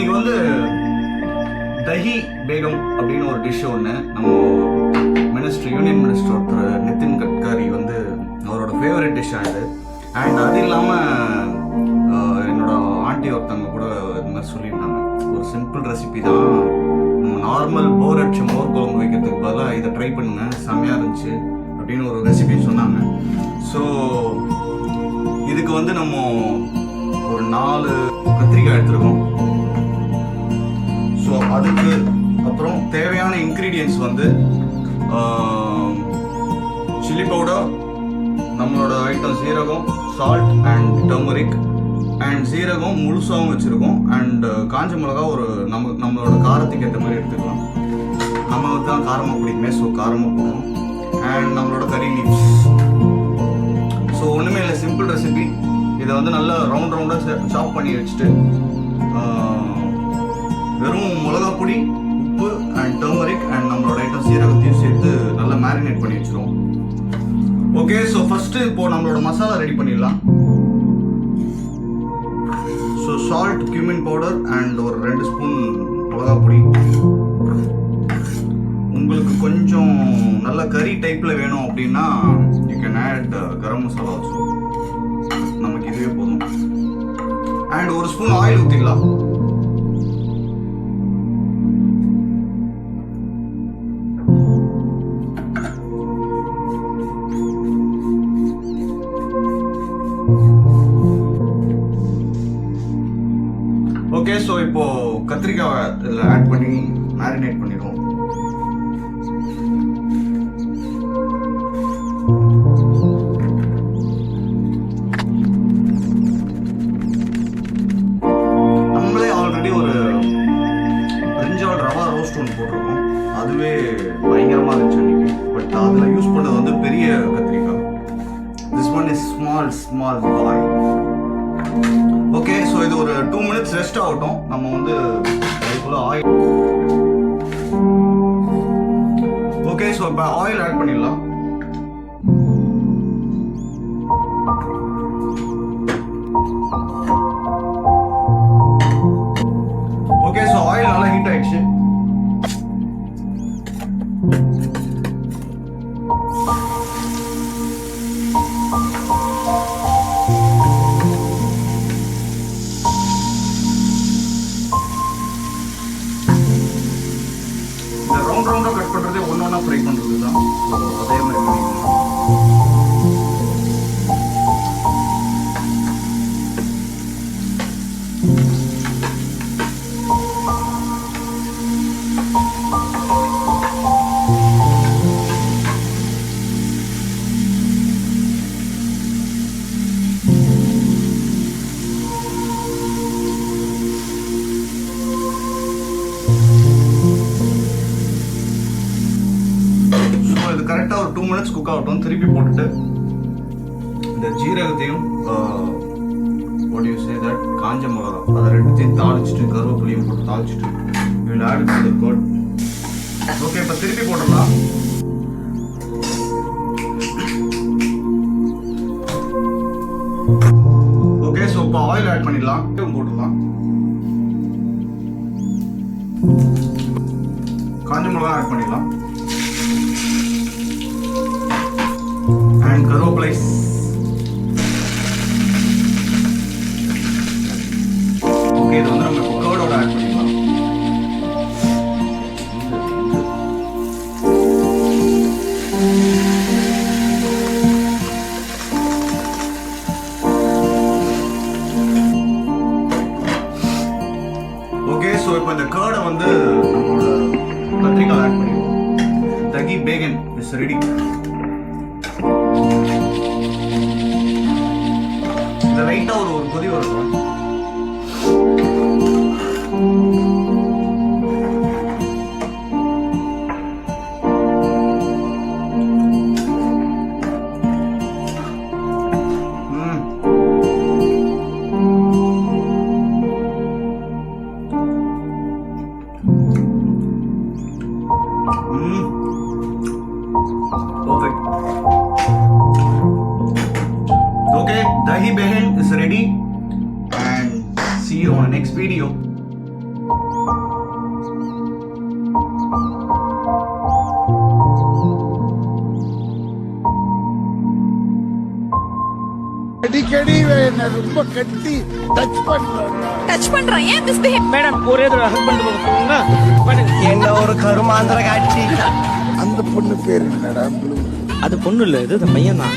இன்னைக்கு வந்து தஹி பேகம் அப்படின்னு ஒரு டிஷ் ஒன்று நம்ம யூனியன் மினிஸ்டர் ஒருத்தர் நிதின் கட்காரி வந்து அவரோட ஃபேவரட் டிஷ் ஆகுது. அண்ட் அது இல்லாமல் என்னோட ஆண்டி ஒருத்தவங்க கூட இந்த மாதிரி சொல்லியிருந்தாங்க, ஒரு சிம்பிள் ரெசிபி தான், நம்ம நார்மல் போர் அடிச்சு மோர் குழம்பு வைக்கிறதுக்கு பதிலாக இதை ட்ரை பண்ணுங்க, செம்மையாக இருந்துச்சு அப்படின்னு ஒரு ரெசிபி சொன்னாங்க. ஸோ இதுக்கு வந்து நம்ம ஒரு 4 கத்திரிக்காய் எடுத்துருக்கோம். ஸோ அதுக்கு அப்புறம் தேவையான இன்க்ரீடியன்ட்ஸ் வந்து சில்லி பவுடர், நம்மளோட ஐட்டம் சீரகம், சால்ட் அண்ட் டர்மரிக், அண்ட் சீரகம் முழுசாகவும் வச்சுருக்கோம். அண்ட் காஞ்ச மிளகா ஒரு நம்மளோட காரத்துக்கு ஏற்ற மாதிரி எடுத்துக்கலாம். நம்ம தான் காரமாக பிடிக்குமே, ஸோ காரமாக போடணும். அண்ட் நம்மளோட கறி லீவ்ஸ். ஸோ ஒன்றுமே இல்லை, சிம்பிள் ரெசிபி. இதை வந்து நல்லா ரவுண்டாக சாப் பண்ணி வச்சுட்டு வெறும் மிளகா பொடி, உப்பு அண்ட் டர்மரிக் அண்ட் நம்மளோட ஐட்டம் சீரகத்தையும் சேர்த்து நல்லா மேரினேட் பண்ணி வச்சுருவோம். ஓகே, ஸோ ஃபஸ்ட்டு இப்போ நம்மளோட மசாலா ரெடி பண்ணிடலாம். So salt, cumin powder and ஒரு 2 ஸ்பூன் மிளகா பொடி. உங்களுக்கு கொஞ்சம் நல்ல கறி டைப்பில் வேணும் அப்படின்னா you can add garam masala also. நமக்கு இதுவே போதும். அண்ட் ஒரு ஸ்பூன் ஆயில் ஊற்றிடலாம். ஓகே, ஸோ இப்போ கத்திரிக்காவை இதில் ஆட் பண்ணி மேரினேட் பண்ணிடுவோம். நம்மளே ஆல்ரெடி ஒரு பிரிஞ்சால் ரவா ரோஸ்ட் ஒன்று போட்டிருக்கோம். அதுவே பயங்கரமாக இருந்துச்சு அன்னைக்கு. பட் அதில் யூஸ் பண்ணது வந்து பெரிய கத்திரிக்காய். This one is small boy. Okay, so இது ஒரு 2 மினிட்ஸ் ரெஸ்ட் ஆகட்டும். நம்ம வந்து அதுக்குள்ள ஆயில். ஓகே, ஸோ இப்போ ஆயில் ஆட் பண்ணிடலாம். ஓகே, ஸோ ஆயில் நல்லா ஹீட் ஆயிடுச்சு. ரவுண்டாக கட் பண்ணுறதே ஒன்றா ஃப்ரை பண்ணுறது தான். ஸோ அதே மாதிரி பண்ணிக்கலாம். இது கரெக்டாக ஒரு 2 மினிட்ஸ் குக் ஆகட்டும். திருப்பி போட்டுட்டு இந்த ஜீரகத்தையும் காஞ்ச மிளகா அதை 2த்தையும் தாளிச்சுட்டு கருவேப்பிலையும் போட்டு தாளிச்சுட்டு இதில் ஆட் பண்ணி கோட். ஓகே, இப்போ திருப்பி போட்டுடலாம். ஓகே, ஸோ இப்போ ஆயில் ஆட் பண்ணிடலாம். போட்டுடலாம். காஞ்ச மிளகா ஆட் பண்ணிடலாம். அண்ட் கருவேப்பிலை. ஓகே, இது வந்து நம்ம கர்டோட ஆட் பண்ணிக்கலாம். ஓகே, ஸோ இப்போ இந்த கர்டை வந்து நம்மளோட கத்திரிக்காய் ஆட் பண்ணிடுவோம். தகி பேகன் இஸ் ரெடி. இந்த லைட்டா ஒரு கொதி வரணும். Perfect. Okay, dahi behan is ready and see you on the next video. என்ன ரொம்ப கட்டி டச் பண்றாங்க. டச் பண்றான் ஏன் மிஸ்பிஹேவ்? மேடம் ஒரே தடவை ஹஸ்பண்ட் போங்க. என்ன ஒரு கருமாந்திர காட்சி. அந்த பொண்ணு பேரு என்னடா? அது பொண்ணு இல்ல, இது பையன் தான்.